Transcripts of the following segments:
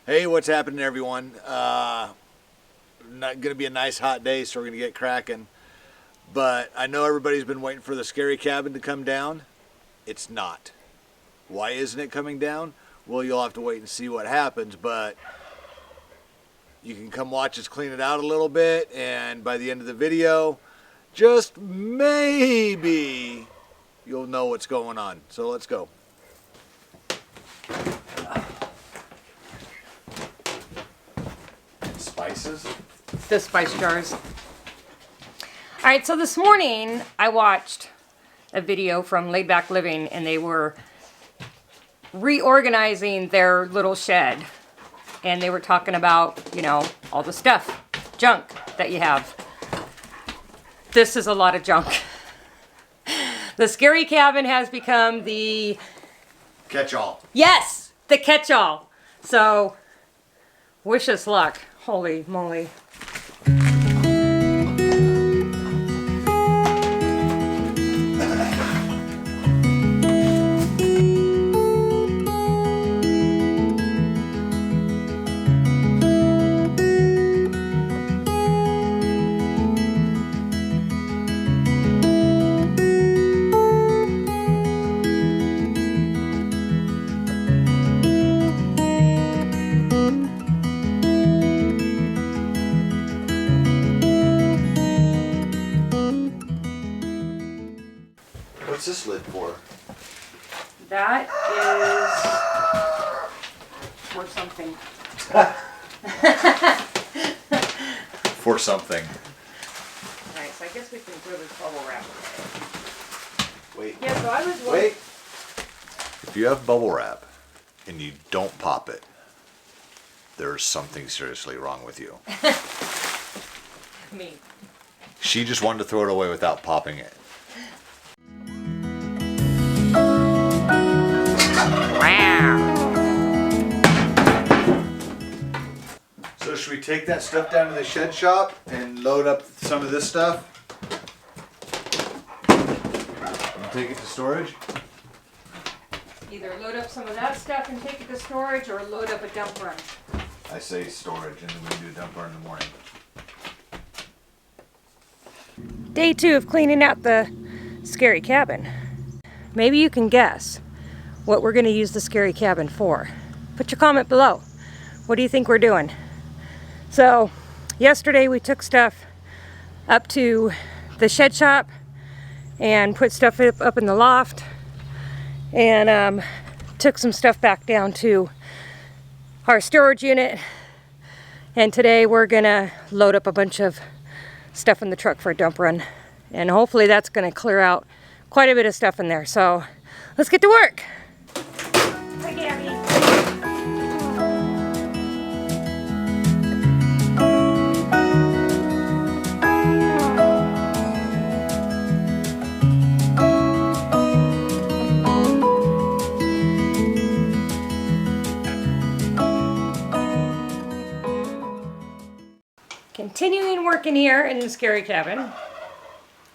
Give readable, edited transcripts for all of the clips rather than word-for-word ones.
Hey, what's happening, everyone? Not gonna be a nice hot day, so we're gonna get cracking. But I know everybody's been waiting for the scary cabin to come down. It's not. Why isn't it coming down? Well, you'll have to wait and see what happens, but you can come watch us clean it out a little bit, and by the end of the video, just maybe you'll know what's going on. So let's go. Spices? The spice jars. All right, so this morning I watched a video from Laid Back Living, and they were reorganizing their little shed, and they were talking about, you know, all the stuff, junk that you have. This is a lot of junk. The scary cabin has become the Catch-all. Yes, the catch-all. So wish us luck. Holy moly. What's this lid for? That is for something. For something. Alright, so I guess we can throw this bubble wrap away. Wait. Yeah, so I was Wait. If you have bubble wrap and you don't pop it, there's something seriously wrong with you. Me. She just wanted to throw it away without popping it. So should we take that stuff down to the shed shop and load up some of this stuff? And take it to storage? Either load up some of that stuff and take it to storage, or load up a dump run. I say storage, and then we can do a dump run in the morning. Day 2 of cleaning out the scary cabin. Maybe you can guess what we're going to use the scary cabin for. Put your comment below. What do you think we're doing? So, yesterday we took stuff up to the shed shop and put stuff up in the loft, and took some stuff back down to our storage unit. And today we're gonna load up a bunch of stuff in the truck for a dump run, and hopefully that's gonna clear out quite a bit of stuff in there. So let's get to work. Hi, Gabby. Continuing working here in the scary cabin.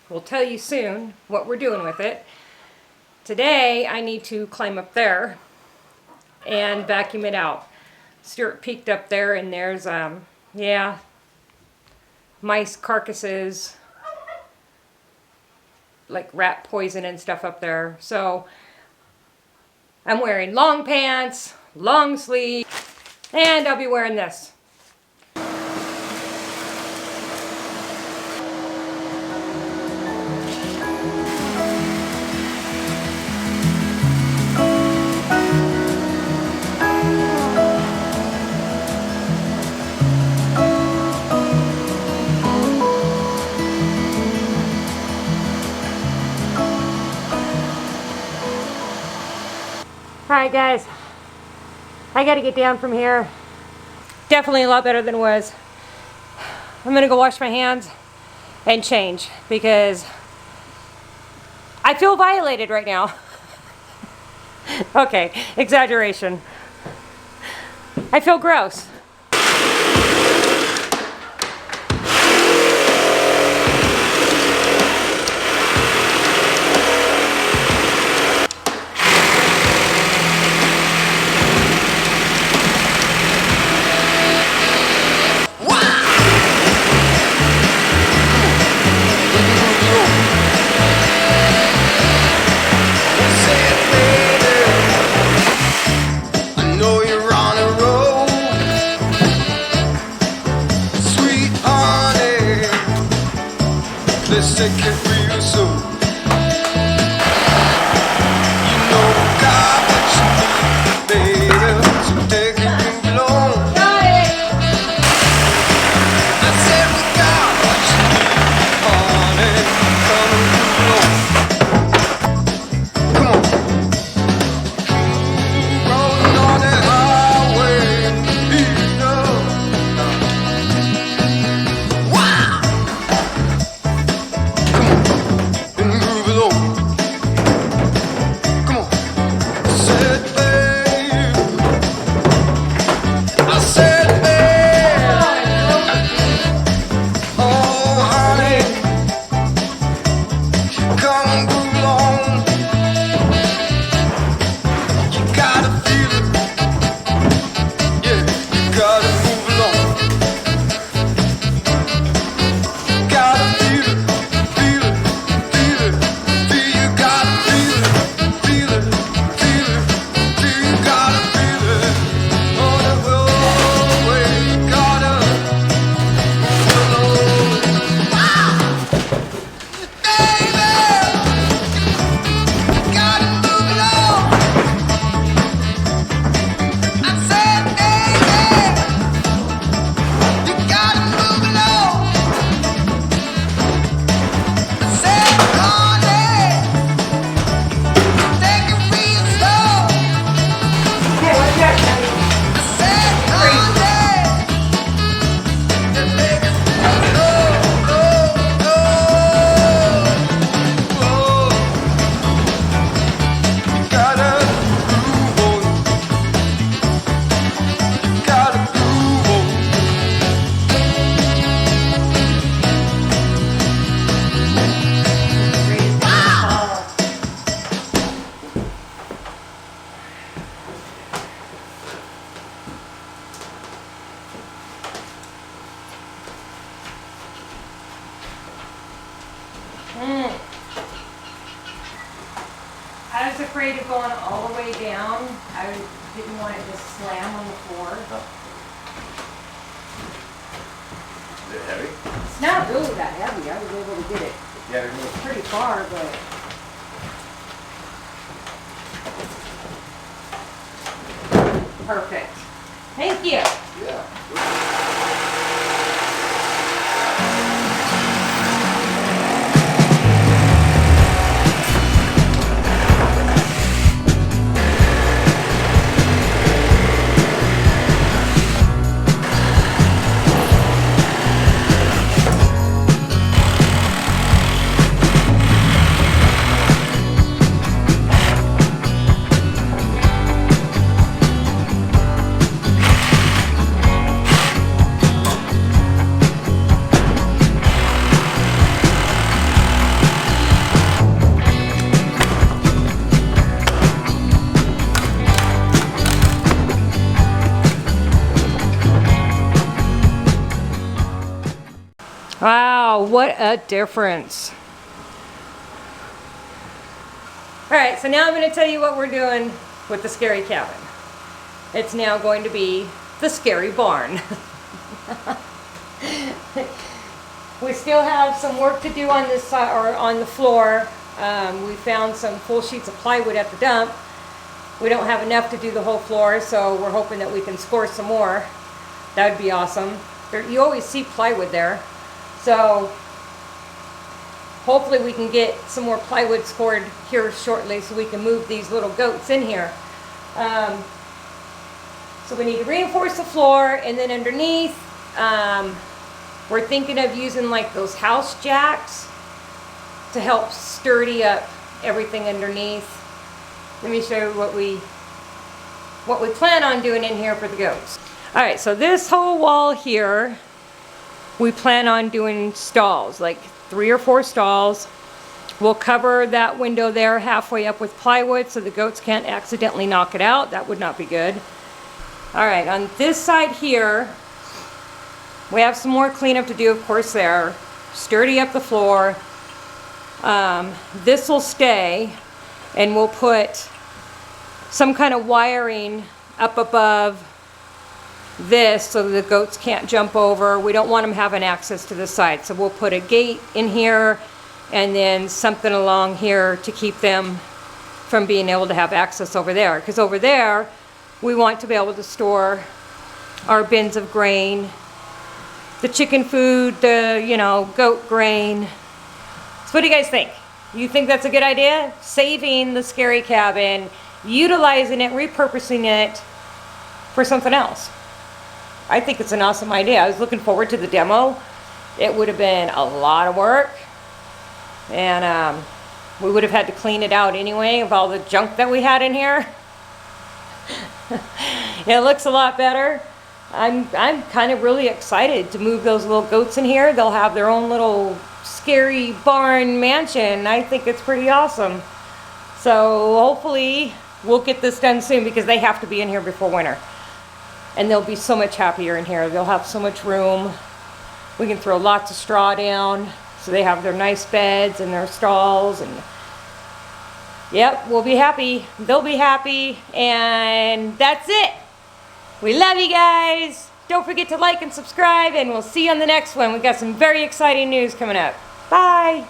We'll tell you soon what we're doing with it. Today I need to climb up there and vacuum it out. Stuart peeked up there, and there's mice carcasses, like rat poison and stuff up there. So I'm wearing long pants, long sleeve, and I'll be wearing this. Alright guys, I gotta get down from here. Definitely a lot better than it was. I'm gonna go wash my hands and change because I feel violated right now. Okay, exaggeration. I feel gross. I was afraid of going all the way down. I didn't want it to slam on the floor. Is it heavy? It's not really that heavy. I was able to get it pretty far, but perfect. Thank you. Yeah. Wow, what a difference. All right, so now I'm going to tell you what we're doing with the scary cabin. It's now going to be the scary barn. We still have some work to do on this side, or on the floor. We found some full sheets of plywood at the dump. We don't have enough to do the whole floor, so we're hoping that we can score some more. That would be awesome. You always see plywood there. So hopefully we can get some more plywood scored here shortly so we can move these little goats in here. So we need to reinforce the floor, and then underneath we're thinking of using like those house jacks to help sturdy up everything underneath. Let me show you what we plan on doing in here for the goats. All right, so this whole wall here, we plan on doing stalls, like 3 or 4 stalls. We'll cover that window there halfway up with plywood so the goats can't accidentally knock it out. That would not be good. All right, on this side here, we have some more cleanup to do, of course, there. Sturdy up the floor. This will stay, and we'll put some kind of wiring up above this so the goats can't jump over. We don't want them having access to the side, so we'll put a gate in here and then something along here to keep them from being able to have access over there, because over there we want to be able to store our bins of grain, the chicken food, the goat grain. So what do you guys think? You think that's a good idea? Saving the scary cabin, utilizing it, repurposing it for something else. I think it's an awesome idea. I was looking forward to the demo. It would have been a lot of work, and we would have had to clean it out anyway of all the junk that we had in here. It looks a lot better. I'm kind of really excited to move those little goats in here. They'll have their own little scary barn mansion. I think it's pretty awesome. So hopefully we'll get this done soon, because they have to be in here before winter. And they'll be so much happier in here. They'll have so much room. We can throw lots of straw down so they have their nice beds and their stalls, and yep, we'll be happy. They'll be happy, and that's it. We love you guys. Don't forget to like and subscribe, and we'll see you on the next one. We've got some very exciting news coming up. Bye.